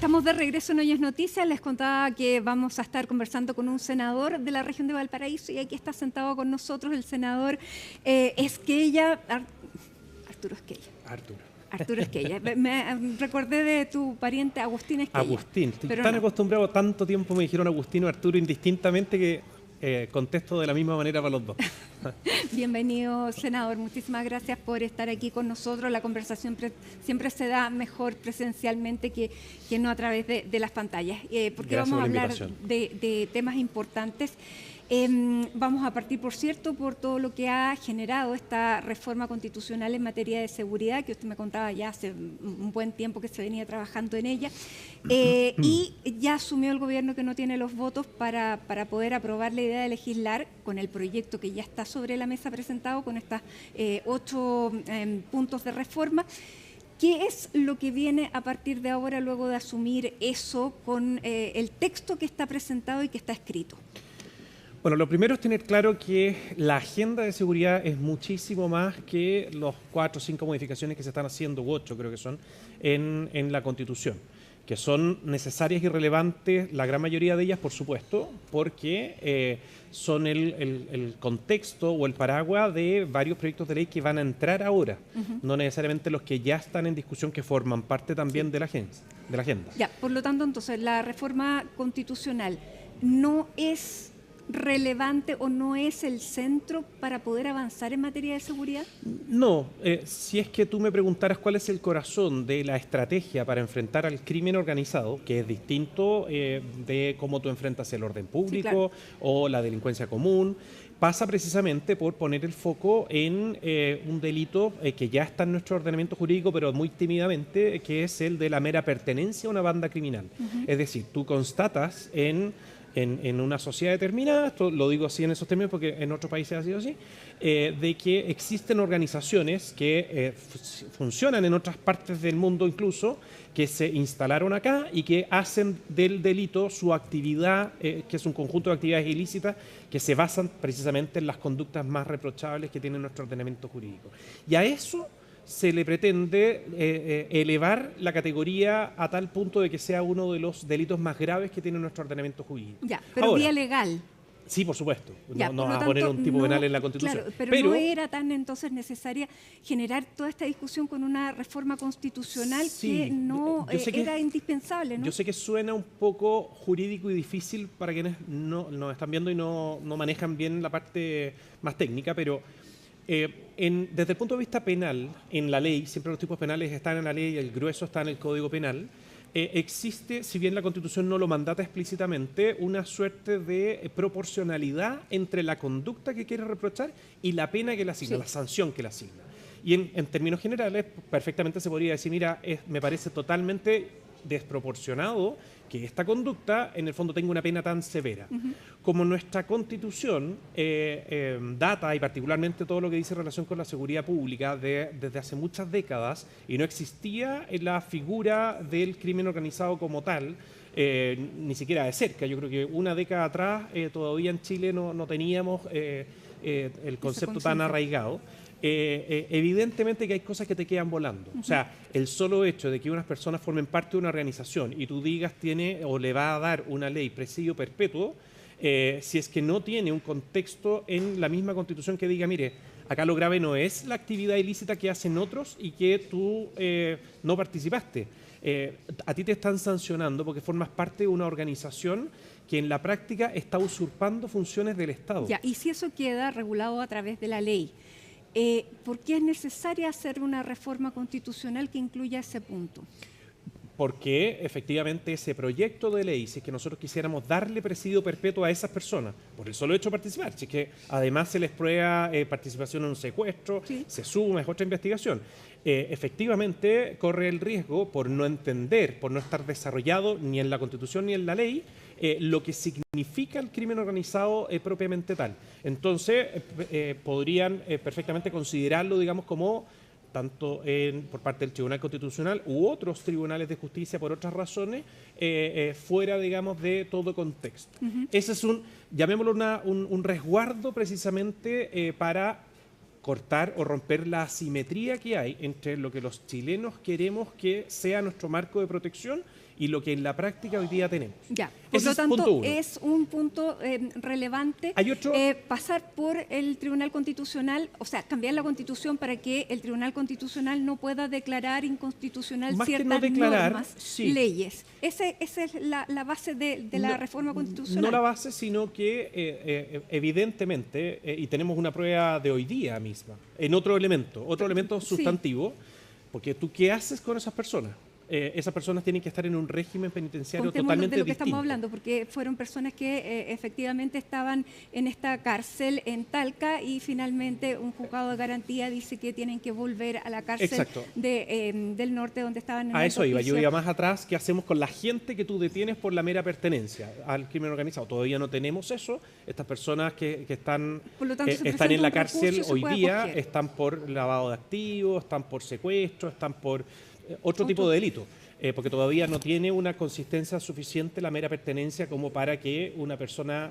Estamos de regreso en Hoy es Noticias. Les contaba que vamos a estar conversando con un senador de la región de Valparaíso y aquí está sentado con nosotros el senador Esquella, Arturo Esquella. Arturo Esquella. Me recordé de tu pariente Agustín Esquella. Agustín, estoy tan acostumbrado, tanto tiempo me dijeron Agustín o Arturo indistintamente que contesto de la misma manera para los dos. Bienvenido, senador. Muchísimas gracias por estar aquí con nosotros. La conversación siempre se da mejor presencialmente que no a través de las pantallas, porque Gracias vamos a por la hablar de temas importantes. Vamos a partir, por cierto, por todo lo que ha generado esta reforma constitucional en materia de seguridad, que usted me contaba ya hace un buen tiempo que se venía trabajando en ella, y ya asumió el gobierno que no tiene los votos para poder aprobar la idea de legislar con el proyecto que ya está sobre la mesa presentado, con estas 8 puntos de reforma. ¿Qué es lo que viene a partir de ahora, luego de asumir eso, con el texto que está presentado y que está escrito? Bueno, lo primero es tener claro que la agenda de seguridad es muchísimo más que los 4 o 5 modificaciones que se están haciendo, u 8 creo que son, en la Constitución, que son necesarias y relevantes, la gran mayoría de ellas, por supuesto, porque son el contexto o el paraguas de varios proyectos de ley que van a entrar ahora, no necesariamente los que ya están en discusión, que forman parte también de la agenda. Ya, por lo tanto, entonces, la reforma constitucional no es relevante o no es el centro para poder avanzar en materia de seguridad? No, si es que tú me preguntaras cuál es el corazón de la estrategia para enfrentar al crimen organizado, que es distinto de cómo tú enfrentas el orden público, sí, claro, o la delincuencia común, pasa precisamente por poner el foco en un delito que ya está en nuestro ordenamiento jurídico, pero muy tímidamente, que es el de la mera pertenencia a una banda criminal. Es decir, tú constatas en una sociedad determinada, esto lo digo así en esos términos porque en otros países ha sido así, de que existen organizaciones que funcionan en otras partes del mundo incluso, que se instalaron acá y que hacen del delito su actividad, que es un conjunto de actividades ilícitas que se basan precisamente en las conductas más reprochables que tiene nuestro ordenamiento jurídico. Y a eso se le pretende elevar la categoría a tal punto de que sea uno de los delitos más graves que tiene nuestro ordenamiento jurídico. Ya, pero ahora, vía legal. Sí, por supuesto. Ya, no va a poner un tipo penal en la Constitución. Claro, pero no era tan entonces necesaria generar toda esta discusión con una reforma constitucional, sí, que no era indispensable, ¿no? Yo sé que suena un poco jurídico y difícil para quienes nos están viendo y no manejan bien la parte más técnica, pero desde el punto de vista penal, en la ley, siempre los tipos penales están en la ley y el grueso está en el Código Penal, existe, si bien la Constitución no lo mandata explícitamente, una suerte de proporcionalidad entre la conducta que quiere reprochar y la pena que le asigna, sí, la sanción que le asigna. Y en términos generales, perfectamente se podría decir, mira, me parece totalmente desproporcionado que esta conducta en el fondo tenga una pena tan severa. Como nuestra Constitución data, y particularmente todo lo que dice en relación con la seguridad pública, desde hace muchas décadas, y no existía la figura del crimen organizado como tal, ni siquiera de cerca. Yo creo que una década atrás todavía en Chile no teníamos el concepto tan arraigado. Evidentemente que hay cosas que te quedan volando. O sea, el solo hecho de que unas personas formen parte de una organización y tú digas tiene o le va a dar una ley presidio perpetuo, si es que no tiene un contexto en la misma Constitución que diga, mire, acá lo grave no es la actividad ilícita que hacen otros y que tú no participaste. A ti te están sancionando porque formas parte de una organización que en la práctica está usurpando funciones del Estado. Ya, y si eso queda regulado a través de la ley, ¿por qué es necesaria hacer una reforma constitucional que incluya ese punto? Porque efectivamente ese proyecto de ley, si es que nosotros quisiéramos darle presidio perpetuo a esas personas, por el solo hecho de participar, si es que además se les prueba participación en un secuestro, sí, se suma, es otra investigación, efectivamente corre el riesgo, por no entender, por no estar desarrollado ni en la Constitución ni en la ley, lo que significa el crimen organizado propiamente tal. Entonces, podrían perfectamente considerarlo, digamos, como tanto por parte del Tribunal Constitucional u otros tribunales de justicia por otras razones, fuera, digamos, de todo contexto. Ese es llamémoslo un resguardo precisamente para cortar o romper la asimetría que hay entre lo que los chilenos queremos que sea nuestro marco de protección y lo que en la práctica hoy día tenemos. Ya, por lo tanto, es un punto relevante. Hay otro, pasar por el Tribunal Constitucional, o sea, cambiar la Constitución para que el Tribunal Constitucional no pueda declarar inconstitucional más ciertas que no declarar, normas, sí, leyes. Esa es la base de la reforma constitucional. No la base, sino que evidentemente, y tenemos una prueba de hoy día misma, en otro elemento sustantivo, porque tú, ¿qué haces con esas personas? Esas personas tienen que estar en un régimen penitenciario totalmente distinto. De lo que estamos hablando, porque fueron personas que efectivamente estaban en esta cárcel en Talca y finalmente un juzgado de garantía dice que tienen que volver a la cárcel del norte donde estaban. A eso iba, yo iba más atrás. ¿Qué hacemos con la gente que tú detienes por la mera pertenencia al crimen organizado? Todavía no tenemos eso. Estas personas que están, están en la cárcel hoy día están por lavado de activos, están por secuestro, están por otro tipo de delito, porque todavía no tiene una consistencia suficiente la mera pertenencia como para que una persona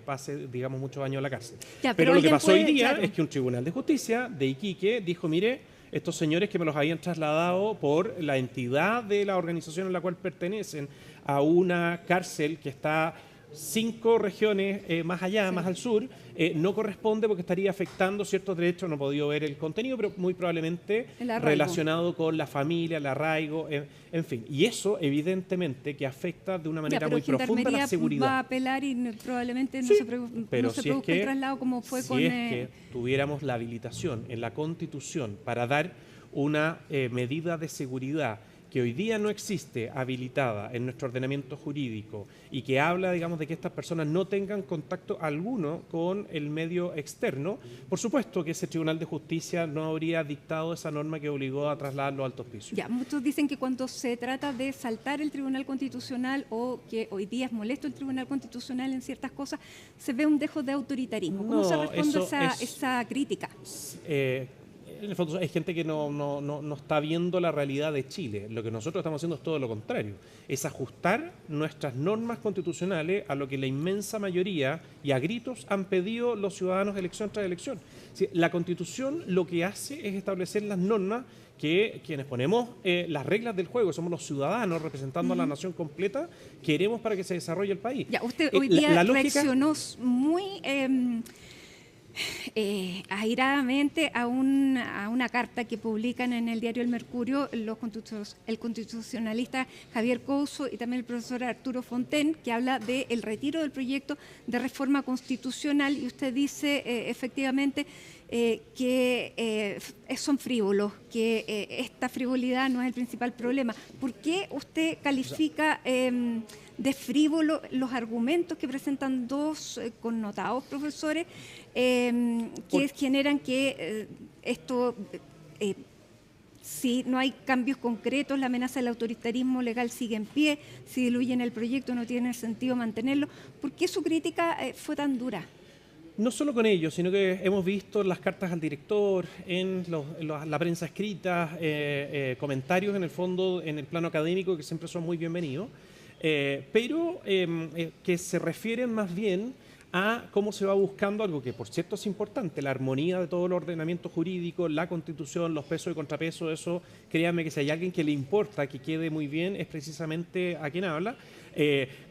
pase, digamos, muchos años en la cárcel. Pero lo que pasó hoy día es que un tribunal de justicia de Iquique dijo, mire, estos señores que me los habían trasladado por la entidad de la organización a la cual pertenecen a una cárcel que está 5 regiones más allá, más al sur, no corresponde porque estaría afectando ciertos derechos. No he podido ver el contenido, pero muy probablemente relacionado con la familia, el arraigo, en fin. Y eso, evidentemente, que afecta de una manera muy profunda la seguridad. Va a apelar y probablemente no se produzca el traslado como fue con... Si es que tuviéramos la habilitación en la Constitución para dar una medida de seguridad que hoy día no existe habilitada en nuestro ordenamiento jurídico y que habla, digamos, de que estas personas no tengan contacto alguno con el medio externo, por supuesto que ese Tribunal de Justicia no habría dictado esa norma que obligó a trasladarlo a altos pisos. Ya, muchos dicen que cuando se trata de saltar el Tribunal Constitucional o que hoy día es molesto el Tribunal Constitucional en ciertas cosas, se ve un dejo de autoritarismo. ¿Cómo se responde esa crítica? En el fondo hay gente que no está viendo la realidad de Chile. Lo que nosotros estamos haciendo es todo lo contrario. Es ajustar nuestras normas constitucionales a lo que la inmensa mayoría y a gritos han pedido los ciudadanos elección tras elección. La Constitución lo que hace es establecer las normas que quienes ponemos las reglas del juego, somos los ciudadanos representando a la nación completa, queremos para que se desarrolle el país. Ya, usted hoy día reaccionó muy... airadamente a una carta que publican en el diario El Mercurio el constitucionalista Javier Couso y también el profesor Arturo Fonten, que habla del retiro del proyecto de reforma constitucional, y usted dice efectivamente que son frívolos, que esta frivolidad no es el principal problema. ¿Por qué usted califica de frívolo los argumentos que presentan dos connotados profesores que generan que esto, si no hay cambios concretos, la amenaza del autoritarismo legal sigue en pie, si diluyen el proyecto no tiene sentido mantenerlo? ¿Por qué su crítica fue tan dura? No solo con ellos, sino que hemos visto las cartas al director, en la prensa escrita, comentarios en el fondo, en el plano académico, que siempre son muy bienvenidos, pero que se refieren más bien a cómo se va buscando algo que, por cierto, es importante, la armonía de todo el ordenamiento jurídico, la Constitución, los pesos y contrapesos. Eso, créanme que si hay alguien que le importa que quede muy bien, es precisamente a quien habla.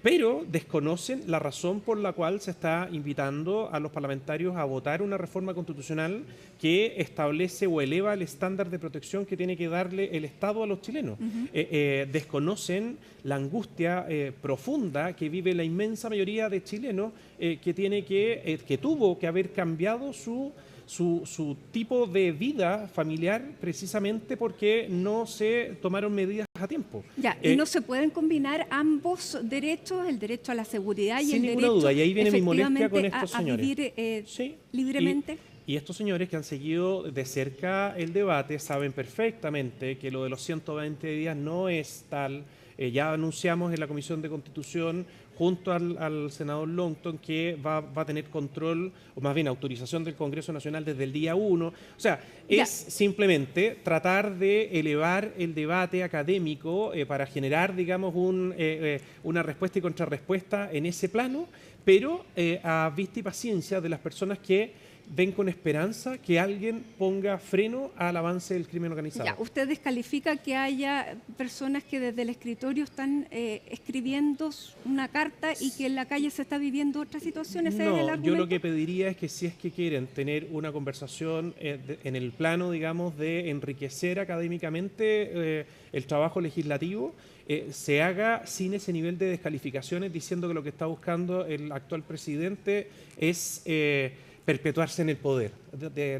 Pero desconocen la razón por la cual se está invitando a los parlamentarios a votar una reforma constitucional que establece o eleva el estándar de protección que tiene que darle el Estado a los chilenos. Desconocen la angustia profunda que vive la inmensa mayoría de chilenos que tuvo que haber cambiado su tipo de vida familiar precisamente porque no se tomaron medidas a tiempo. Ya, y no se pueden combinar ambos derechos, el derecho a la seguridad y el derecho, sin ninguna duda, y ahí viene mi molestia con estos señores. A vivir libremente. Y estos señores que han seguido de cerca el debate saben perfectamente que lo de los 120 días no es tal. Ya anunciamos en la Comisión de Constitución junto al senador Longton que va a tener control, o más bien autorización del Congreso Nacional desde el día 1. O sea, es simplemente tratar de elevar el debate académico para generar, digamos, una respuesta y contrarrespuesta en ese plano, pero a vista y paciencia de las personas que ven con esperanza que alguien ponga freno al avance del crimen organizado. Ya, ¿usted descalifica que haya personas que desde el escritorio están escribiendo una carta y que en la calle se está viviendo otras situaciones? ¿Ese es el No, argumento? yo lo que pediría es que si es que quieren tener una conversación en el plano, digamos, de enriquecer académicamente el trabajo legislativo, se haga sin ese nivel de descalificaciones diciendo que lo que está buscando el actual presidente es perpetuarse en el poder.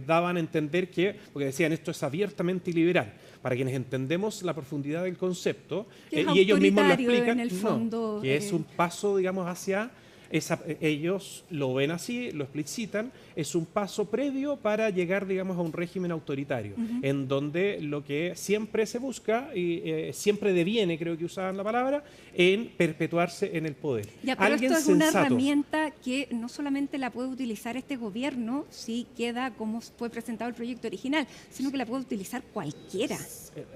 Daban a entender que, porque decían esto es abiertamente liberal, para quienes entendemos la profundidad del concepto, y ellos mismos lo explican, en el fondo, que es un paso, digamos, hacia... ellos lo ven así, lo explicitan, es un paso previo para llegar, digamos, a un régimen autoritario, en donde lo que siempre se busca, y siempre deviene, creo que usaban la palabra, en perpetuarse en el poder. Ya, pero Alguien esto es una sensato, herramienta que no solamente la puede utilizar este gobierno si queda como fue presentado el proyecto original, sino que la puede utilizar cualquiera.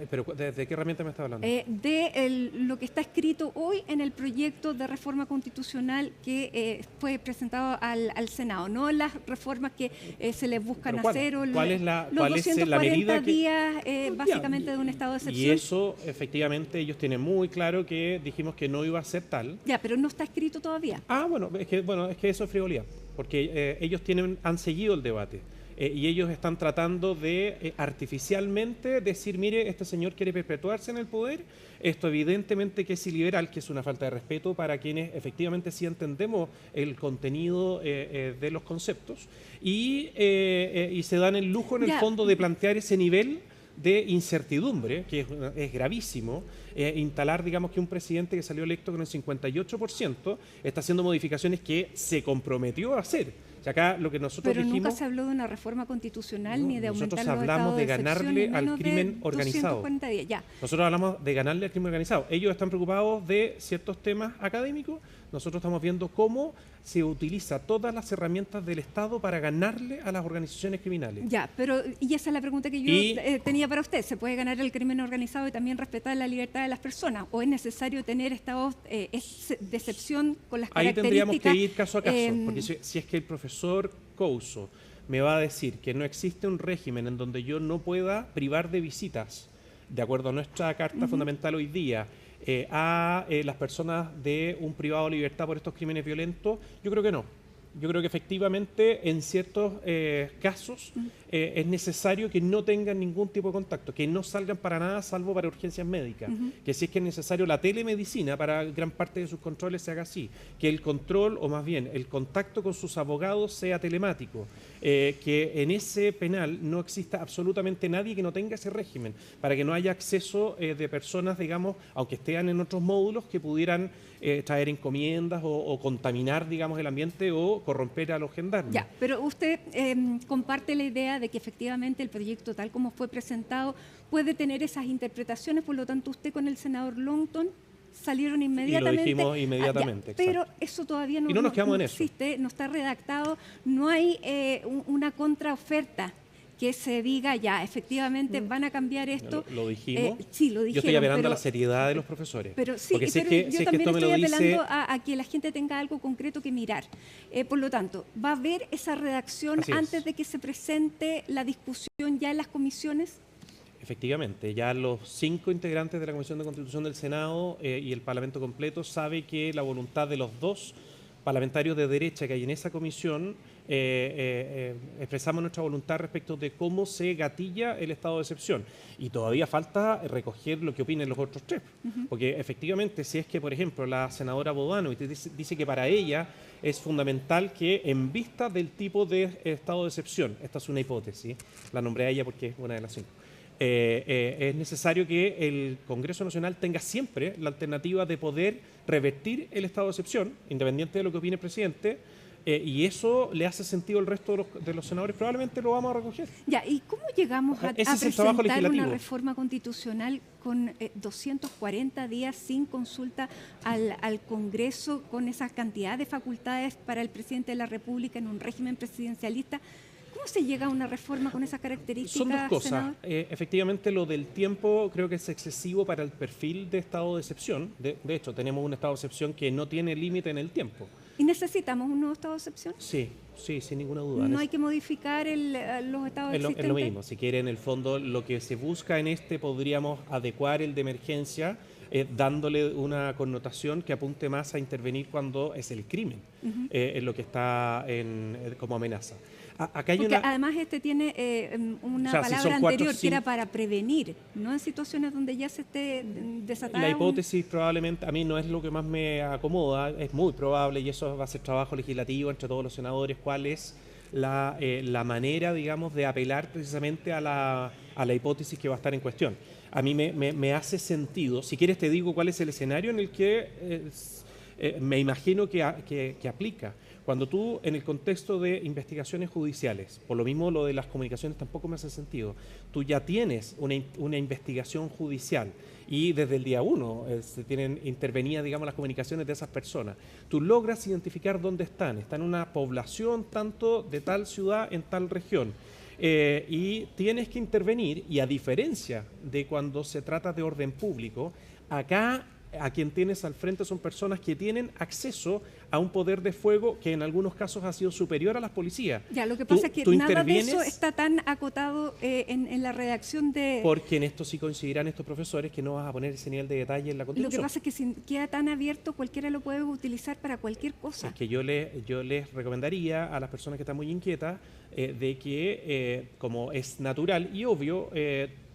pero ¿de qué herramienta me está hablando? Lo que está escrito hoy en el proyecto de reforma constitucional que fue presentado al Senado, no las reformas que se les buscan hacer o ¿Cuál es los la 240 medida que... días básicamente de un estado de excepción. Y eso, efectivamente, ellos tienen muy claro que dijimos que no iba a ser tal. Ya, pero no está escrito todavía. Bueno, es que eso es frivolidad, porque ellos han seguido el debate. Y ellos están tratando de artificialmente decir, mire, este señor quiere perpetuarse en el poder, esto evidentemente que es iliberal, que es una falta de respeto para quienes efectivamente sí entendemos el contenido de los conceptos, y se dan el lujo en el fondo de plantear ese nivel de incertidumbre, que es gravísimo, instalar, digamos, que un presidente que salió electo con el 58% está haciendo modificaciones que se comprometió a hacer. O sea, acá lo que nosotros Pero dijimos, nunca se habló de una reforma constitucional ni de aumentar nosotros los hablamos estados de excepción ganarle en al menos crimen de organizado. 240 días, ya. Nosotros hablamos de ganarle al crimen organizado. Ellos están preocupados de ciertos temas académicos. Nosotros estamos viendo cómo se utiliza todas las herramientas del Estado para ganarle a las organizaciones criminales. Ya, pero y esa es la pregunta que yo tenía para usted. ¿Se puede ganar el crimen organizado y también respetar la libertad de las personas? ¿O es necesario tener estados de excepción con las Ahí características? tendríamos que ir caso a caso, porque si es que el profesor Couso me va a decir que no existe un régimen en donde yo no pueda privar de visitas, de acuerdo a nuestra Carta Fundamental hoy día, a las personas de un privado de libertad por estos crímenes violentos, yo creo que no. Yo creo que efectivamente en ciertos casos es necesario que no tengan ningún tipo de contacto, que no salgan para nada salvo para urgencias médicas, que si es que es necesario la telemedicina para gran parte de sus controles se haga así, que el control o más bien el contacto con sus abogados sea telemático, que en ese penal no exista absolutamente nadie que no tenga ese régimen, para que no haya acceso de personas, digamos, aunque estén en otros módulos, que pudieran traer encomiendas o contaminar, digamos, el ambiente o corromper a los gendarmes. Ya, pero usted comparte la idea de que efectivamente el proyecto tal como fue presentado puede tener esas interpretaciones, por lo tanto usted con el senador Longton salieron inmediatamente. Y lo dijimos inmediatamente. Pero eso todavía no, y no nos quedamos en eso. Existe, no está redactado, no hay una contraoferta que se diga ya, efectivamente van a cambiar esto. Lo dijimos. Sí, lo dijeron. Yo estoy apelando a la seriedad de los profesores. Pero sí, porque pero yo también estoy apelando a que la gente tenga algo concreto que mirar. Por lo tanto, ¿va a haber esa redacción antes de que se presente la discusión ya en las comisiones? Efectivamente, ya los 5 integrantes de la Comisión de Constitución del Senado y el Parlamento completo sabe que la voluntad de los 2 parlamentarios de derecha que hay en esa comisión, expresamos nuestra voluntad respecto de cómo se gatilla el estado de excepción. Y todavía falta recoger lo que opinen los otros 3. Porque efectivamente, si es que, por ejemplo, la senadora Bodano dice que para ella es fundamental que en vista del tipo de estado de excepción, esta es una hipótesis, la nombré a ella porque es una de las 5, es necesario que el Congreso Nacional tenga siempre la alternativa de poder revertir el estado de excepción, independiente de lo que opine el presidente, y eso le hace sentido al resto de los senadores, probablemente lo vamos a recoger. Ya, ¿y cómo llegamos a presentar una reforma constitucional con 240 días sin consulta al Congreso, con esa cantidad de facultades para el presidente de la República en un régimen presidencialista? ¿Cómo se llega a una reforma con esas características, Son 2 cosas. senador? Efectivamente, lo del tiempo creo que es excesivo para el perfil de estado de excepción. De hecho, tenemos un estado de excepción que no tiene límite en el tiempo. ¿Y necesitamos un nuevo estado de excepción? Sí, sí, sin ninguna duda. No hay que modificar los estados existentes. Es lo mismo, si quiere, en el fondo, lo que se busca en podríamos adecuar el de emergencia, dándole una connotación que apunte más a intervenir cuando es el crimen, en lo que está como amenaza. Acá hay Porque además tiene una palabra anterior que era para prevenir, no en situaciones donde ya se esté desatando. La hipótesis probablemente, a mí no es lo que más me acomoda, es muy probable, y eso va a ser trabajo legislativo entre todos los senadores, cuál es la manera, digamos, de apelar precisamente a la hipótesis que va a estar en cuestión. A mí me hace sentido, si quieres te digo cuál es el escenario en el que me imagino que aplica. Cuando tú, en el contexto de investigaciones judiciales, por lo mismo lo de las comunicaciones tampoco me hace sentido, tú ya tienes una investigación judicial y desde el día 1 se tienen intervenidas, digamos, las comunicaciones de esas personas. Tú logras identificar dónde están en una población tanto de tal ciudad en tal región. Y tienes que intervenir, y a diferencia de cuando se trata de orden público, acá a quien tienes al frente son personas que tienen acceso a un poder de fuego que en algunos casos ha sido superior a las policías. Ya, lo que pasa es que nada de eso está tan acotado en la redacción de... Porque en esto sí coincidirán estos profesores que no vas a poner ese nivel de detalle en la Constitución. Lo que pasa es que si queda tan abierto, cualquiera lo puede utilizar para cualquier cosa. Es que yo les recomendaría a las personas que están muy inquietas de que, como es natural y obvio,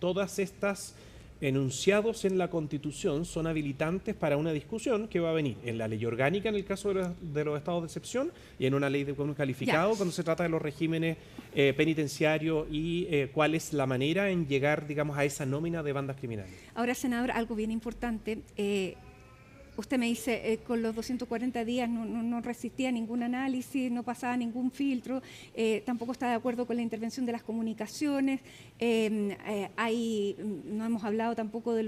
todas estas enunciados en la Constitución son habilitantes para una discusión que va a venir en la ley orgánica en el caso de los estados de excepción y en una ley de cuerpo calificado cuando se trata de los regímenes penitenciarios y cuál es la manera en llegar, digamos, a esa nómina de bandas criminales. Ahora, senador, algo bien importante. Usted me dice, con los 240 días no resistía ningún análisis, no pasaba ningún filtro, tampoco está de acuerdo con la intervención de las comunicaciones, no hemos hablado tampoco de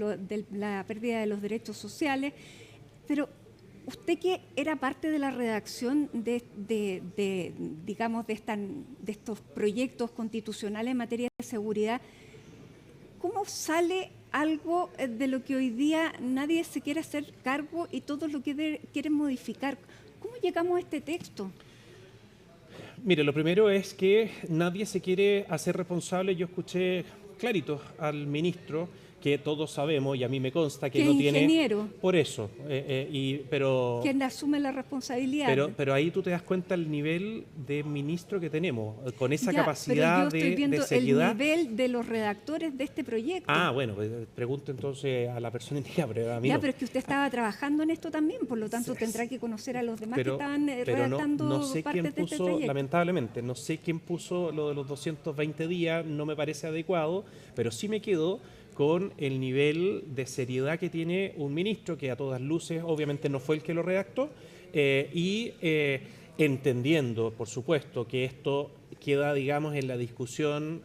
la pérdida de los derechos sociales, pero usted que era parte de la redacción digamos, de estos proyectos constitucionales en materia de seguridad, ¿cómo sale algo de lo que hoy día nadie se quiere hacer cargo y todos lo quieren modificar? ¿Cómo llegamos a este texto? Mire, lo primero es que nadie se quiere hacer responsable. Yo escuché clarito al ministro, que todos sabemos, y a mí me consta que no tiene... ingeniero. Por eso, pero... Quien asume la responsabilidad. Pero ahí tú te das cuenta el nivel de ministro que tenemos, con esa capacidad pero yo estoy viendo de seriedad. el nivel de los redactores de este proyecto. Ah, bueno, pues pregunto entonces a la persona indicada, pero a mí no. Pero es que usted estaba trabajando en esto también, por lo tanto tendrá que conocer a los demás que estaban redactando no sé partes quién de este puso, proyecto. lamentablemente, no sé quién puso lo de los 220 días, no me parece adecuado, pero sí me quedo con el nivel de seriedad que tiene un ministro que a todas luces obviamente no fue el que lo redactó entendiendo, por supuesto, que esto queda, digamos, en la discusión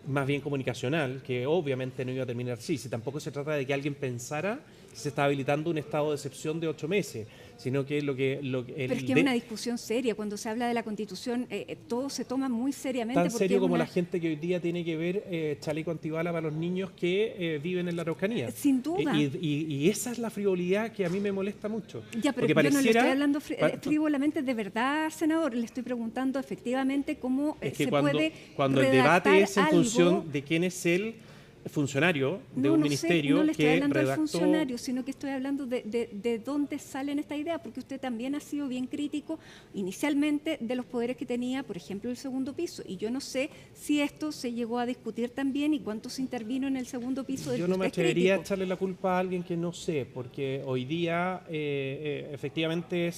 más bien comunicacional, que obviamente no iba a terminar así, si tampoco se trata de que alguien pensara que se está habilitando un estado de excepción de 8 meses, sino que Pero es que es una discusión seria, cuando se habla de la Constitución todo se toma muy seriamente. Tan serio como la gente que hoy día tiene que ver chaleco antibala para los niños que viven en la Araucanía. Sin duda. Y esa es la frivolidad que a mí me molesta mucho. Ya, pero yo no le estoy hablando frívolamente de verdad, senador, le estoy preguntando efectivamente cómo es que se cuando el debate es en función de quién es el funcionario de un ministerio no le estoy hablando redactó... del funcionario, sino que estoy hablando de dónde salen esta idea, porque usted también ha sido bien crítico inicialmente de los poderes que tenía, por ejemplo, el segundo piso, y yo no sé si esto se llegó a discutir también y cuánto se intervino en el segundo piso del que usted es crítico. Yo no me atrevería a echarle la culpa a alguien que no sé, porque hoy día efectivamente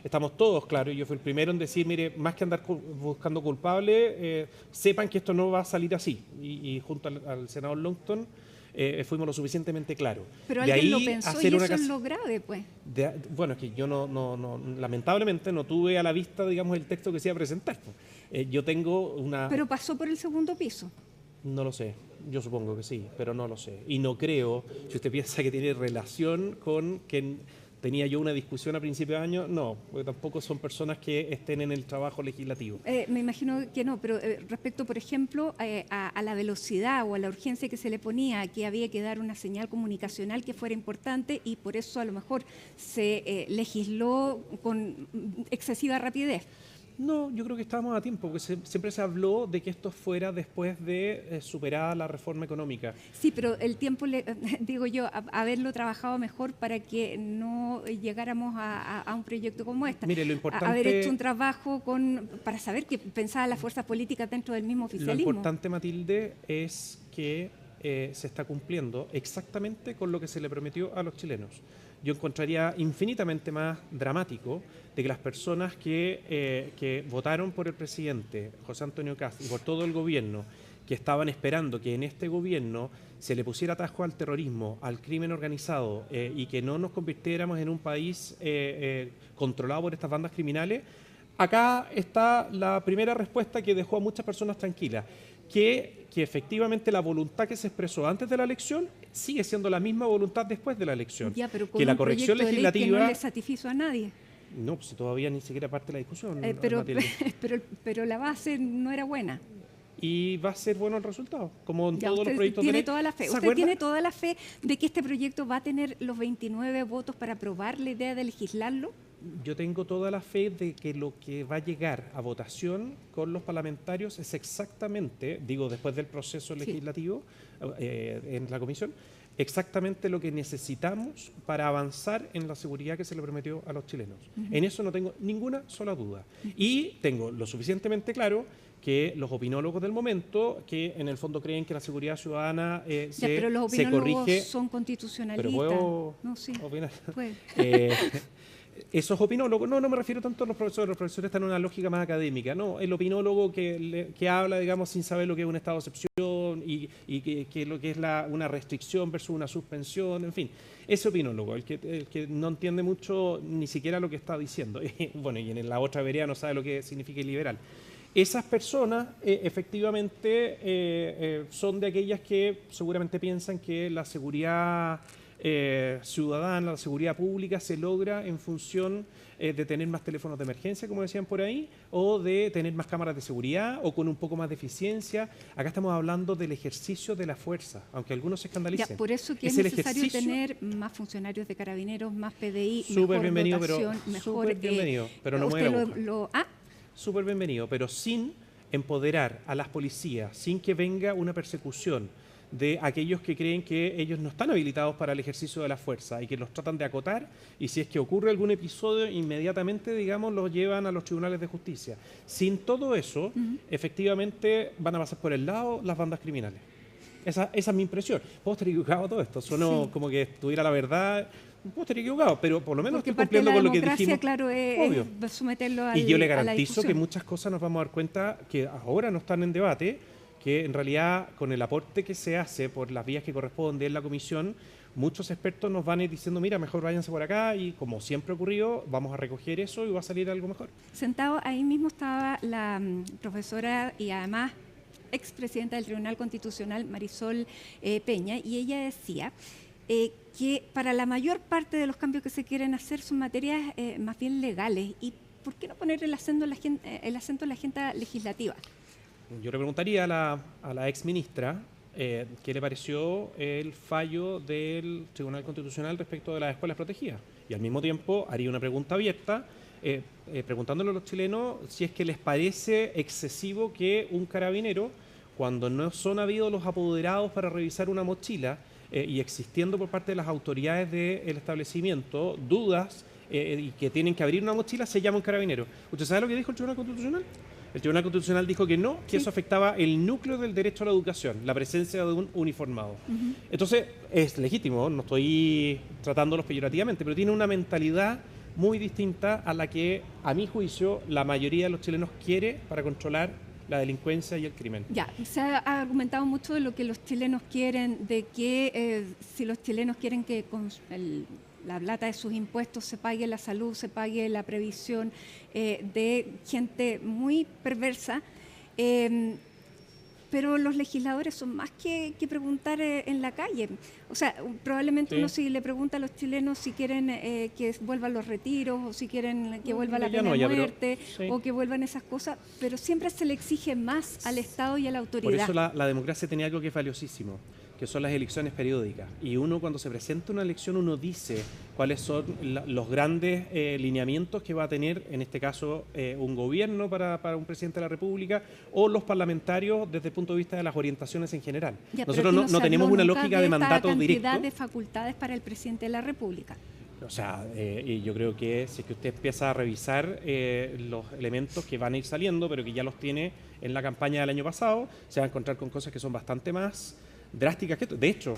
estamos todos claros, y yo fui el primero en decir, mire, más que andar buscando culpables, sepan que esto no va a salir así. Y junto al senador Longton fuimos lo suficientemente claros. Pero alguien lo pensó y eso es lo grave, pues. Bueno, es que yo lamentablemente no tuve a la vista, digamos, el texto que se iba a presentar. Yo tengo una... ¿Pero pasó por el segundo piso? No lo sé, yo supongo que sí, pero no lo sé. Y no creo, si usted piensa que tiene relación con que tenía yo una discusión a principios de año, no, porque tampoco son personas que estén en el trabajo legislativo. Me imagino que no, pero respecto, por ejemplo, a la velocidad o a la urgencia que se le ponía, que había que dar una señal comunicacional que fuera importante y por eso a lo mejor se legisló con excesiva rapidez. No, yo creo que estábamos a tiempo, porque siempre se habló de que esto fuera después de superada la reforma económica. Sí, pero el tiempo, digo yo, haberlo trabajado mejor para que no llegáramos a un proyecto como este. Mire, lo importante, haber hecho un trabajo para saber qué pensaban las fuerzas políticas dentro del mismo oficialismo. Lo importante, Matilde, es que se está cumpliendo exactamente con lo que se le prometió a los chilenos. Yo encontraría infinitamente más dramático de que las personas que votaron por el presidente José Antonio Kast y por todo el gobierno, que estaban esperando que en este gobierno se le pusiera atajo al terrorismo, al crimen organizado y que no nos convirtiéramos en un país controlado por estas bandas criminales, acá está la primera respuesta que dejó a muchas personas tranquilas, que efectivamente la voluntad que se expresó antes de la elección sigue siendo la misma voluntad después de la elección. Ya, pero con que la un corrección proyecto de ley legislativa que no le satisfizo a nadie. No, pues todavía ni siquiera parte de la discusión. Pero la base no era buena. Y va a ser bueno el resultado, como en Ya, todos los proyectos de ley. Toda la fe. ¿Usted tiene toda la fe de que este proyecto va a tener los 29 votos para aprobar la idea de legislarlo? Yo tengo toda la fe de que lo que va a llegar a votación con los parlamentarios es exactamente, digo, después del proceso legislativo en la comisión, exactamente lo que necesitamos para avanzar en la seguridad que se le prometió a los chilenos. En eso no tengo ninguna sola duda. Y tengo lo suficientemente claro que los opinólogos del momento, que en el fondo creen que la seguridad ciudadana pero los se corrige... son constitucionalistas. Pero puedo opinar. Esos opinólogos, no me refiero tanto a los profesores están en una lógica más académica, no, el opinólogo que habla, digamos, sin saber lo que es un estado de excepción y que lo que es una restricción versus una suspensión, en fin, ese opinólogo, el que no entiende mucho ni siquiera lo que está diciendo, bueno, y en la otra vereda no sabe lo que significa liberal. Esas personas efectivamente son de aquellas que seguramente piensan que la seguridad ciudadana, la seguridad pública se logra en función de tener más teléfonos de emergencia, como decían por ahí, o de tener más cámaras de seguridad o con un poco más de eficiencia. Acá estamos hablando del ejercicio de la fuerza, aunque algunos se escandalicen. Ya, por eso que es necesario tener más funcionarios de carabineros, más PDI, súper bienvenido, dotación, súper bienvenido, pero no mueve la boca. ¿Ah? Súper bienvenido, pero sin empoderar a las policías, sin que venga una persecución de aquellos que creen que ellos no están habilitados para el ejercicio de la fuerza y que los tratan de acotar, y si es que ocurre algún episodio, inmediatamente, digamos, los llevan a los tribunales de justicia. Sin todo eso, efectivamente van a pasar por el lado las bandas criminales. Esa es mi impresión. Puedo estar equivocado todo esto, sueno como que tuviera la verdad. Puedo estar equivocado, pero por lo menos estoy cumpliendo con lo que dijimos. Claro, obvio. Someterlo a y yo le garantizo que muchas cosas nos vamos a dar cuenta que ahora no están en debate, que en realidad con el aporte que se hace por las vías que corresponden en la comisión, muchos expertos nos van a ir diciendo, mira, mejor váyanse por acá, y como siempre ha ocurrido, vamos a recoger eso y va a salir algo mejor. Sentado ahí mismo estaba la profesora y además expresidenta del Tribunal Constitucional, Marisol Peña, y ella decía que para la mayor parte de los cambios que se quieren hacer son materias más bien legales. ¿Y por qué no poner el acento en la agenda legislativa? Yo le preguntaría a la exministra qué le pareció el fallo del Tribunal Constitucional respecto de las escuelas protegidas. Y al mismo tiempo haría una pregunta abierta preguntándole a los chilenos si es que les parece excesivo que un carabinero, cuando no son habidos los apoderados para revisar una mochila y existiendo por parte de las autoridades del establecimiento dudas y que tienen que abrir una mochila, se llama un carabinero. ¿Usted sabe lo que dijo el Tribunal Constitucional? El Tribunal Constitucional dijo que no, que eso afectaba el núcleo del derecho a la educación, la presencia de un uniformado. Entonces, es legítimo, no estoy tratándolos peyorativamente, pero tiene una mentalidad muy distinta a la que, a mi juicio, la mayoría de los chilenos quiere para controlar la delincuencia y el crimen. Ya, se ha argumentado mucho de lo que los chilenos quieren, de que si los chilenos quieren que con la plata de sus impuestos se pague la salud, se pague la previsión de gente muy perversa. pero los legisladores son más que preguntar en la calle. O sea, probablemente Sí. uno si le pregunta a los chilenos si quieren que vuelvan los retiros o si quieren que vuelva la Ya pena no, de ya, pero muerte sí. o que vuelvan esas cosas, pero siempre se le exige más al Estado y a la Por autoridad. eso la democracia tenía algo que es valiosísimo, que son las elecciones periódicas. Y uno cuando se presenta una elección, uno dice cuáles son los grandes lineamientos que va a tener, en este caso, un gobierno para un presidente de la República o los parlamentarios desde el punto de vista de las orientaciones en general. Ya, pero Nosotros aquí no se tenemos habló una nunca lógica de mandato esta directo. cantidad de facultades para el presidente de la República. O sea, y yo creo que si es que usted empieza a revisar los elementos que van a ir saliendo, pero que ya los tiene en la campaña del año pasado, se va a encontrar con cosas que son bastante más drásticas que esto. De hecho,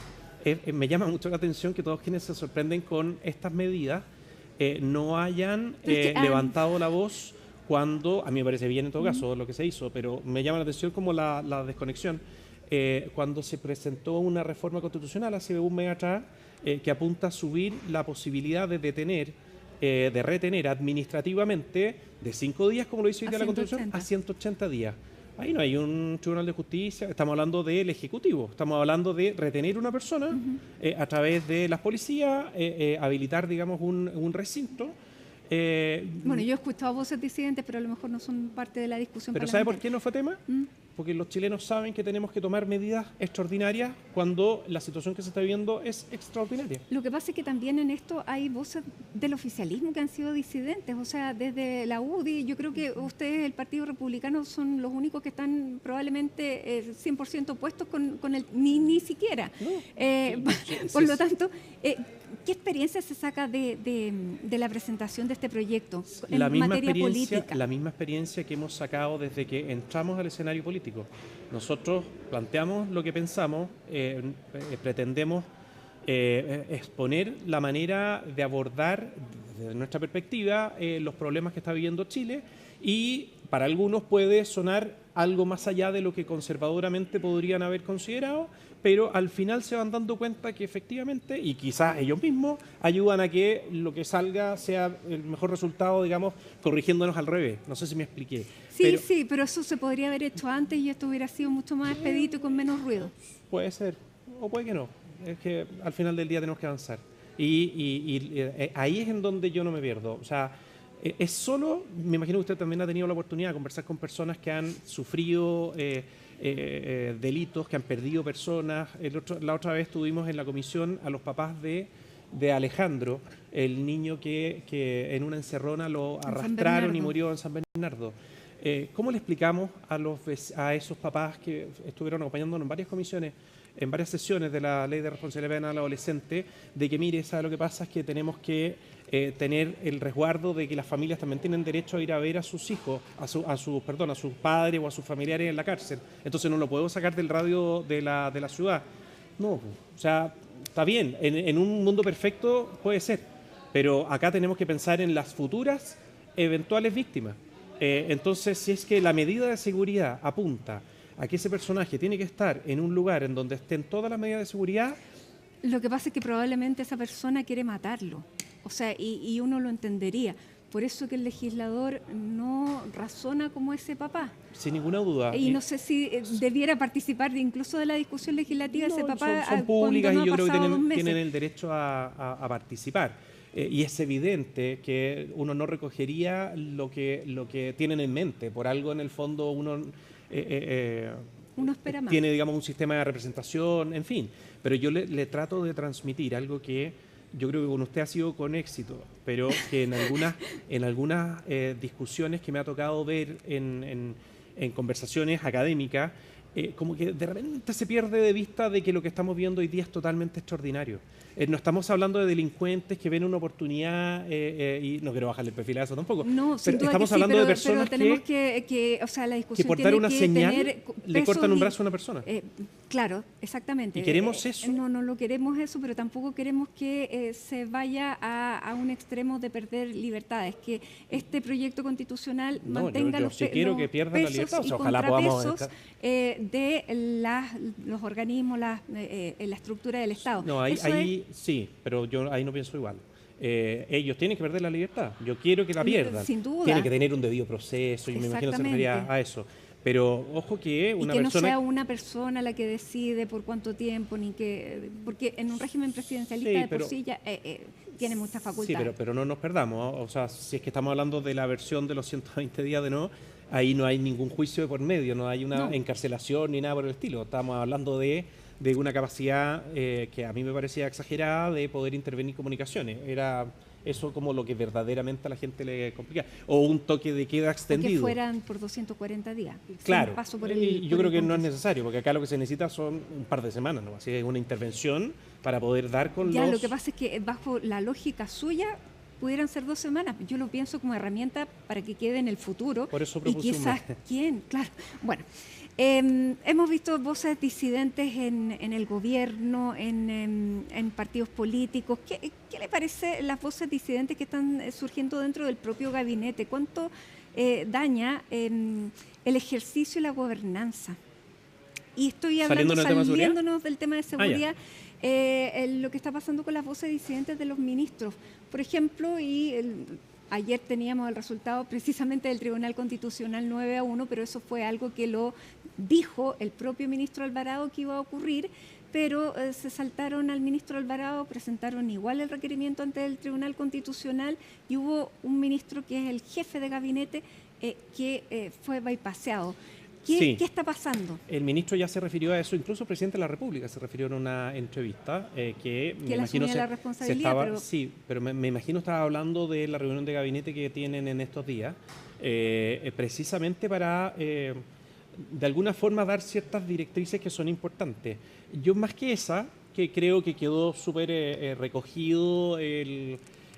me llama mucho la atención que todos quienes se sorprenden con estas medidas no hayan levantado la voz cuando, a mí me parece bien en todo caso lo que se hizo, pero me llama la atención como la desconexión. Cuando se presentó una reforma constitucional hace un mes atrás, que apunta a subir la posibilidad de detener, de retener administrativamente de 5 días, como lo hizo hoy día la Constitución, a 180 días. Ahí no hay un tribunal de justicia, estamos hablando del Ejecutivo, estamos hablando de retener una persona a través de las policías, habilitar, digamos, un recinto. Bueno, yo he escuchado voces disidentes, pero a lo mejor no son parte de la discusión ¿Pero sabe parlamentaria. por qué no fue tema? Porque los chilenos saben que tenemos que tomar medidas extraordinarias cuando la situación que se está viviendo es extraordinaria. Lo que pasa es que también en esto hay voces del oficialismo que han sido disidentes, o sea, desde la UDI, yo creo que ustedes, el Partido Republicano, son los únicos que están probablemente 100% opuestos con el, ni siquiera. Por lo tanto, ¿qué experiencia se saca de la presentación de este proyecto en materia política? La misma experiencia que hemos sacado desde que entramos al escenario político. Nosotros planteamos lo que pensamos, pretendemos exponer la manera de abordar, desde nuestra perspectiva, los problemas que está viviendo Chile, y para algunos puede sonar algo más allá de lo que conservadoramente podrían haber considerado, pero al final se van dando cuenta que efectivamente, y quizás ellos mismos, ayudan a que lo que salga sea el mejor resultado, digamos, corrigiéndonos al revés. No sé si me expliqué. Sí, pero eso se podría haber hecho antes y esto hubiera sido mucho más expedito y con menos ruido. Puede ser, o puede que no. Es que al final del día tenemos que avanzar. Y ahí es en donde yo no me pierdo. O sea, es solo, me imagino que usted también ha tenido la oportunidad de conversar con personas que han sufrido delitos, que han perdido personas. La otra vez tuvimos en la comisión a los papás de Alejandro, el niño que en una encerrona lo arrastraron y murió en San Bernardo. ¿Cómo le explicamos a esos papás que estuvieron acompañándonos en varias comisiones, en varias sesiones de la Ley de Responsabilidad Penal Adolescente, de que mire, ¿sabe lo que pasa? Es que tenemos que tener el resguardo de que las familias también tienen derecho a ir a ver a sus hijos, a sus padres o a sus familiares en la cárcel. Entonces no lo podemos sacar del radio de la ciudad. No, o sea, está bien, en un mundo perfecto puede ser, pero acá tenemos que pensar en las futuras eventuales víctimas. Entonces, si es que la medida de seguridad apunta a que ese personaje tiene que estar en un lugar en donde estén todas las medidas de seguridad... Lo que pasa es que probablemente esa persona quiere matarlo, o sea, y uno lo entendería. Por eso que el legislador no razona como ese papá. Sin ninguna duda. Y no sé si debiera participar incluso de la discusión legislativa ese papá. Son públicas y yo creo que tienen el derecho a participar. Y es evidente que uno no recogería lo que tienen en mente. Por algo, en el fondo, uno espera más. Tiene, digamos, un sistema de representación, en fin. Pero yo le trato de transmitir algo que yo creo que con usted ha sido con éxito, pero que en algunas discusiones que me ha tocado ver en conversaciones académicas, como que de repente se pierde de vista de que lo que estamos viendo hoy día es totalmente extraordinario. No estamos hablando de delincuentes que ven una oportunidad y no quiero bajarle el perfil a eso tampoco. No, pero estamos hablando de personas pero tenemos que, o sea, la discusión que por dar una señal le cortan un brazo a una persona. Claro, exactamente. ¿Y queremos eso? No lo queremos eso, pero tampoco queremos que se vaya a un extremo de perder libertades, que este proyecto constitucional mantenga yo sí quiero que pierdan la libertad, o sea, ojalá podamos de los organismos, la estructura del Estado. No, ahí sí, pero yo ahí no pienso igual. Ellos tienen que perder la libertad. Yo quiero que la pierdan. Sin duda. Tienen que tener un debido proceso y me imagino se refería a eso. Pero ojo que Y una que no persona... sea una persona la que decide por cuánto tiempo, ni que... Porque en un régimen presidencialista Sí, de por pero... sí ya tiene muchas Sí, facultades. pero no nos perdamos, ¿no? O sea, si es que estamos hablando de la versión de los 120 días de no, ahí no hay ningún juicio de por medio, no hay una No. encarcelación ni nada por el estilo. Estamos hablando de una capacidad que a mí me parecía exagerada de poder intervenir comunicaciones. Era eso como lo que verdaderamente a la gente le complica. O un toque de queda O que extendido. fueran por 240 días. Claro, Sin paso por y yo por creo el que no es Congreso. necesario, porque acá lo que se necesita son un par de semanas, ¿no? Así es una intervención para poder dar con Ya, los... lo que pasa es que bajo la lógica suya pudieran ser 2 semanas. Yo lo pienso como herramienta para que quede en el futuro. Por eso Y propuse un quizás, mes. ¿quién? Claro. Bueno, hemos visto voces disidentes en el gobierno, en partidos políticos. ¿Qué le parece las voces disidentes que están surgiendo dentro del propio gabinete? ¿Cuánto daña el ejercicio y la gobernanza? Y estoy hablando, ¿Saliéndonos del tema de seguridad? saliéndonos del tema de seguridad, lo que está pasando con las voces disidentes de los ministros. Por ejemplo, ayer teníamos el resultado precisamente del Tribunal Constitucional 9-1, pero eso fue algo que lo dijo el propio ministro Alvarado que iba a ocurrir, pero se saltaron al ministro Alvarado, presentaron igual el requerimiento ante el Tribunal Constitucional y hubo un ministro que es el jefe de gabinete que fue bypaseado. Sí. ¿Qué está pasando? El ministro ya se refirió a eso, incluso el presidente de la República se refirió en una entrevista que me él imagino asumía la responsabilidad, pero... Sí, pero me imagino estaba hablando de la reunión de gabinete que tienen en estos días, precisamente para de alguna forma dar ciertas directrices que son importantes. Yo más que esa, que creo que quedó súper recogido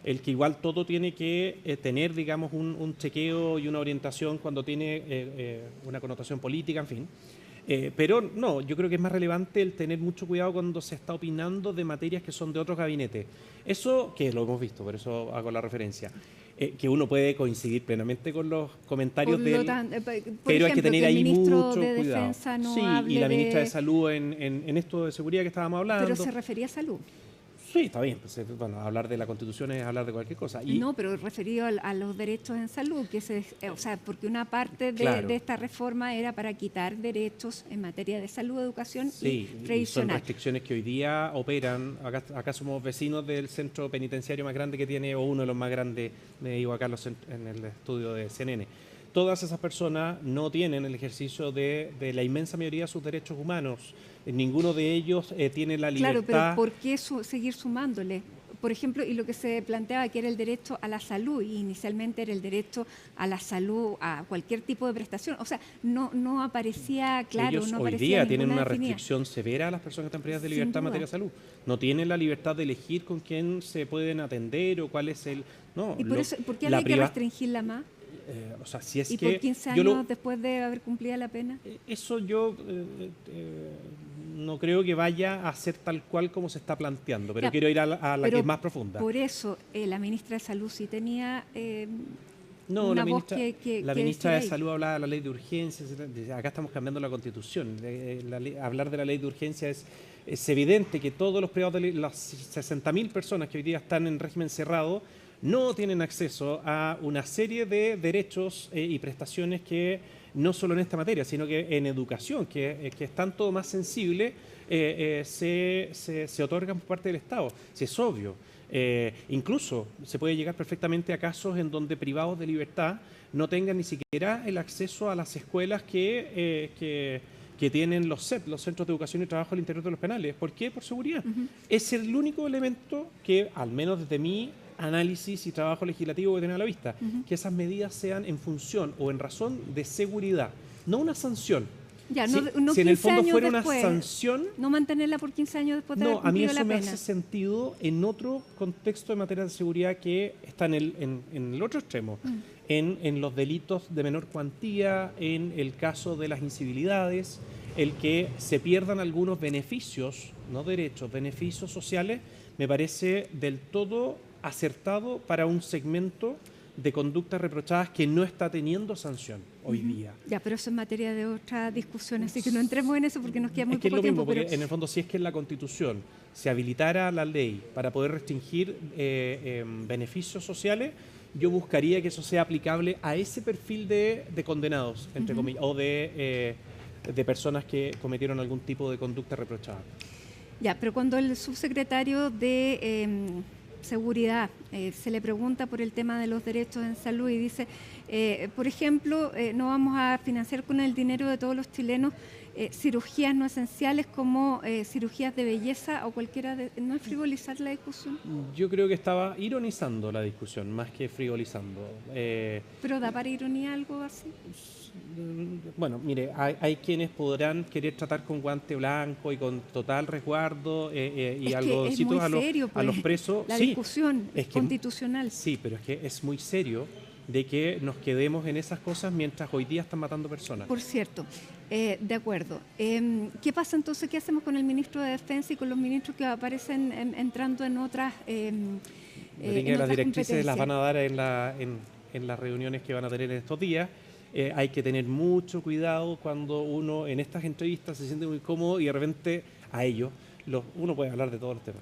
el que igual todo tiene que tener, digamos, un chequeo y una orientación cuando tiene una connotación política, en fin. Pero no, yo creo que es más relevante el tener mucho cuidado cuando se está opinando de materias que son de otros gabinetes. Eso, que lo hemos visto, por eso hago la referencia, que uno puede coincidir plenamente con los comentarios pero hay que tener ahí mucho de cuidado. Defensa no Sí, hable y la ministra de de Salud en esto de seguridad que estábamos hablando. Pero se refería a salud. Sí, está bien. Pues, bueno, hablar de la Constitución es hablar de cualquier cosa. Y, no, pero referido a los derechos en salud, o sea, porque una parte claro, de esta reforma era para quitar derechos en materia de salud, educación sí, y previsional. Son restricciones que hoy día operan. Acá somos vecinos del centro penitenciario más grande que tiene, o uno de los más grandes, me digo acá en el estudio de CNN. Todas esas personas no tienen el ejercicio de la inmensa mayoría de sus derechos humanos. Ninguno de ellos tiene la libertad. Claro, pero ¿por qué seguir sumándole? Por ejemplo, y lo que se planteaba que era el derecho a la salud, y inicialmente era el derecho a la salud, a cualquier tipo de prestación. O sea, no aparecía claro, ellos no hoy aparecía día tienen una definida. restricción severa a las personas que están privadas de Sin libertad en duda. materia de salud. No tienen la libertad de elegir con quién se pueden atender o cuál es el... No, ¿Y por qué hay que restringirla más? O sea, si es ¿Y que por 15 años después de haber cumplido la pena? Eso yo no creo que vaya a ser tal cual como se está planteando, pero quiero ir a la que es más profunda. Por eso la ministra de Salud sí tenía la voz ministra de ahí. Salud hablaba de la ley de urgencia. Acá estamos cambiando la Constitución. Hablar de la ley de urgencia es evidente que todos los privados, las 60.000 personas que hoy día están en régimen cerrado, no tienen acceso a una serie de derechos y prestaciones que no solo en esta materia, sino que en educación, que es tanto más sensible, se otorgan por parte del Estado. Si es obvio. Incluso se puede llegar perfectamente a casos en donde privados de libertad no tengan ni siquiera el acceso a las escuelas que tienen los CEP, los Centros de Educación y Trabajo al interior de los penales. ¿Por qué? Por seguridad. Es el único elemento que, al menos desde mi análisis y trabajo legislativo que tener a la vista, que esas medidas sean en función o en razón de seguridad, no una sanción. Ya, si en el fondo fuera una sanción... No mantenerla por 15 años después de haber a cumplido mí la eso me pena. hace sentido en otro contexto de materia de seguridad que está en el otro extremo, en los delitos de menor cuantía, en el caso de las incivilidades, el que se pierdan algunos beneficios, no derechos, beneficios sociales, me parece del todo acertado para un segmento de conductas reprochadas que no está teniendo sanción hoy día. Ya, pero eso es materia de otra discusión, así que no entremos en eso porque nos queda muy poco lo tiempo. Mismo, porque en el fondo, si es que en la Constitución se habilitara la ley para poder restringir beneficios sociales, yo buscaría que eso sea aplicable a ese perfil de condenados, entre comillas, o de personas que cometieron algún tipo de conducta reprochada. Ya, pero cuando el subsecretario de Seguridad se le pregunta por el tema de los derechos en salud y dice, por ejemplo, no vamos a financiar con el dinero de todos los chilenos cirugías no esenciales como cirugías de belleza o cualquiera de... ¿No es frivolizar la discusión? Yo creo que estaba ironizando la discusión, más que frivolizando. ¿Pero da para ironía algo así? Bueno, mire, hay quienes podrán querer tratar con guante blanco y con total resguardo y algodocitos a los presos. La sí, discusión es que, constitucional. Sí, pero es que es muy serio de que nos quedemos en esas cosas mientras hoy día están matando personas. Por cierto, de acuerdo. ¿Qué pasa entonces? ¿Qué hacemos con el ministro de Defensa y con los ministros que aparecen entrando en otras las directrices las van a dar en las reuniones que van a tener en estos días. Hay que tener mucho cuidado cuando uno en estas entrevistas se siente muy cómodo y de repente a ellos, uno puede hablar de todos los temas,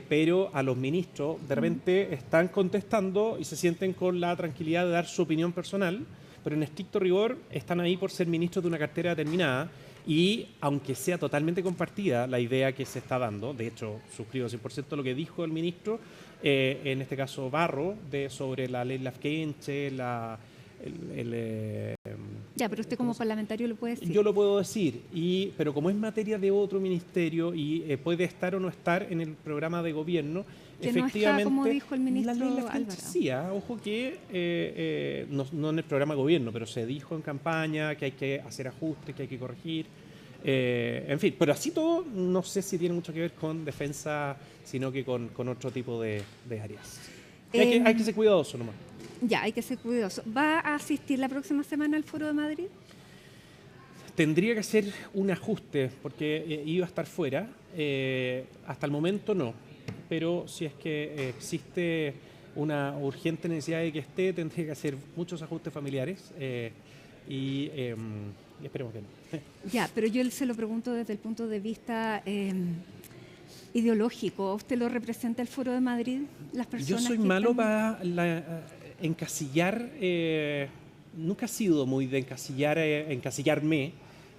pero a los ministros de repente están contestando y se sienten con la tranquilidad de dar su opinión personal, pero en estricto rigor están ahí por ser ministros de una cartera determinada y aunque sea totalmente compartida la idea que se está dando, de hecho suscribo 100% lo que dijo el ministro, en este caso Barro, sobre la ley Lafkenche, ya, pero usted como parlamentario lo puede decir. Yo lo puedo decir, pero como es materia de otro ministerio y puede estar o no estar en el programa de gobierno, que efectivamente, no está, como dijo el ministro la ley Lafkenche sí, ojo que no en el programa de gobierno, pero se dijo en campaña que hay que hacer ajustes, que hay que corregir. En fin, pero así todo no sé si tiene mucho que ver con defensa, sino que con otro tipo de áreas. Hay que ser cuidadoso nomás. Ya, hay que ser cuidadoso. ¿Va a asistir la próxima semana al Foro de Madrid? Tendría que hacer un ajuste porque iba a estar fuera. Hasta el momento no, pero si es que existe una urgente necesidad de que esté, tendría que hacer muchos ajustes familiares y esperemos que no. Ya, pero yo se lo pregunto desde el punto de vista ideológico. ¿Usted lo representa el Foro de Madrid? Las personas yo soy malo para encasillar, nunca he sido muy de encasillarme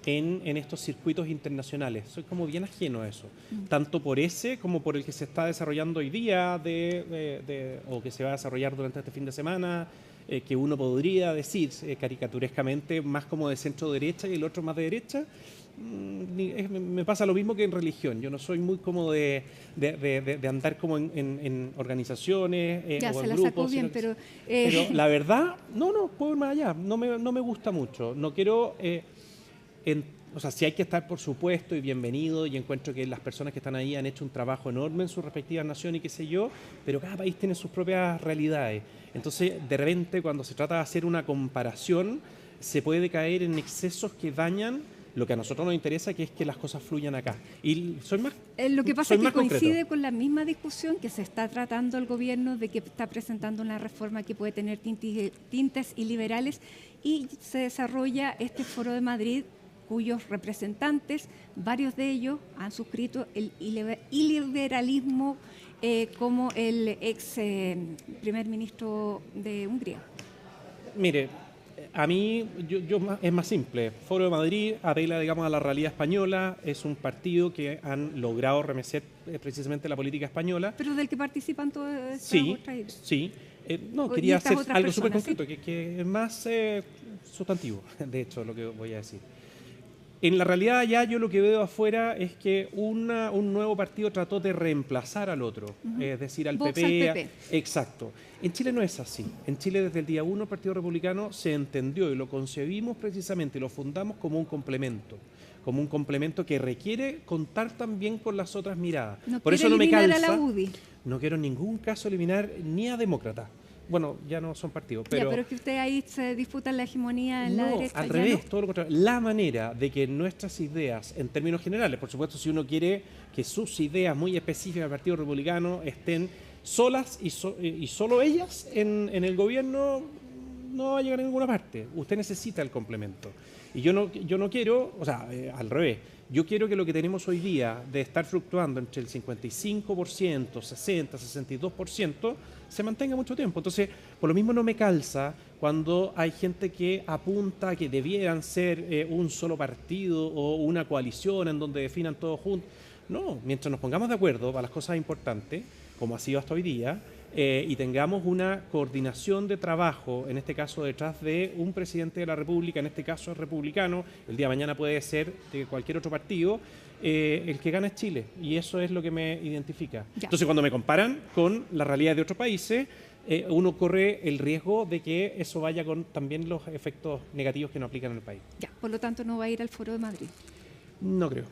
en estos circuitos internacionales. Soy como bien ajeno a eso, tanto por ese como por el que se está desarrollando hoy día o que se va a desarrollar durante este fin de semana, que uno podría decir caricaturescamente más como de centro derecha y el otro más de derecha. Me pasa lo mismo que en religión. Yo no soy muy cómodo de andar como en organizaciones ya, o se en la grupos. Sacó bien, pero la verdad, no puedo ir más allá. No me gusta mucho. No quiero... o sea, sí hay que estar, por supuesto, y bienvenido, y encuentro que las personas que están ahí han hecho un trabajo enorme en sus respectivas naciones y qué sé yo, pero cada país tiene sus propias realidades. Entonces, de repente, cuando se trata de hacer una comparación, se puede caer en excesos que dañan lo que a nosotros nos interesa, que es que las cosas fluyan acá. Y soy más lo que pasa es que coincide concreto con la misma discusión que se está tratando el gobierno de que está presentando una reforma que puede tener tintes iliberales y se desarrolla este Foro de Madrid cuyos representantes, varios de ellos, han suscrito el iliberalismo como el ex primer ministro de Hungría. Mire, a mí es más simple. Foro de Madrid apela, digamos, a la realidad española. Es un partido que han logrado remecer precisamente la política española. Pero del que participan todas estas otras. Sí. Quería hacer algo súper concreto, ¿sí? que es más sustantivo, de hecho, lo que voy a decir. En la realidad ya yo lo que veo afuera es que un nuevo partido trató de reemplazar al otro, es decir, al Vox PP. al PP. Exacto. En Chile no es así. En Chile desde el día 1 el Partido Republicano se entendió y lo concebimos precisamente, lo fundamos como un complemento que requiere contar también con las otras miradas. Por eso no me calza. A la UDI. No quiero en ningún caso eliminar ni a Demócrata. Bueno, ya no son partidos, pero... pero es que usted ahí se disputa la hegemonía en la derecha. Al revés, todo lo contrario. La manera de que nuestras ideas, en términos generales, por supuesto, si uno quiere que sus ideas muy específicas del Partido Republicano estén solas y solo ellas en el gobierno, no va a llegar a ninguna parte. Usted necesita el complemento. Y yo no quiero, o sea, al revés, yo quiero que lo que tenemos hoy día de estar fluctuando entre el 55%, 60, 62%, se mantenga mucho tiempo. Entonces, por lo mismo no me calza cuando hay gente que apunta a que debieran ser un solo partido o una coalición en donde definan todos juntos. No, mientras nos pongamos de acuerdo para las cosas importantes, como ha sido hasta hoy día, y tengamos una coordinación de trabajo, en este caso detrás de un presidente de la República, en este caso es republicano, el día de mañana puede ser de cualquier otro partido, el que gana es Chile, y eso es lo que me identifica. Ya. Entonces, cuando me comparan con la realidad de otros países, uno corre el riesgo de que eso vaya con también los efectos negativos que nos aplican en el país. Ya, por lo tanto, ¿no va a ir al Foro de Madrid? No creo.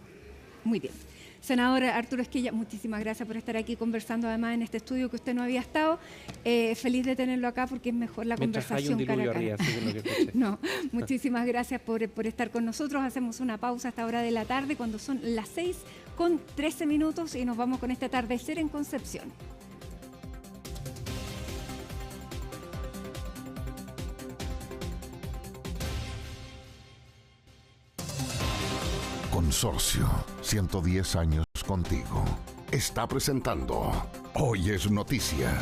Muy bien. Senador Arturo Esquella, muchísimas gracias por estar aquí conversando, además en este estudio que usted no había estado. Feliz de tenerlo acá porque es mejor la conversación cara a cara. Arriba, según lo que escuché. No, muchísimas gracias por estar con nosotros. Hacemos una pausa a esta hora de la tarde cuando son las 6:13 y nos vamos con este atardecer en Concepción. Consorcio, 110 años contigo. Está presentando Hoy es Noticia.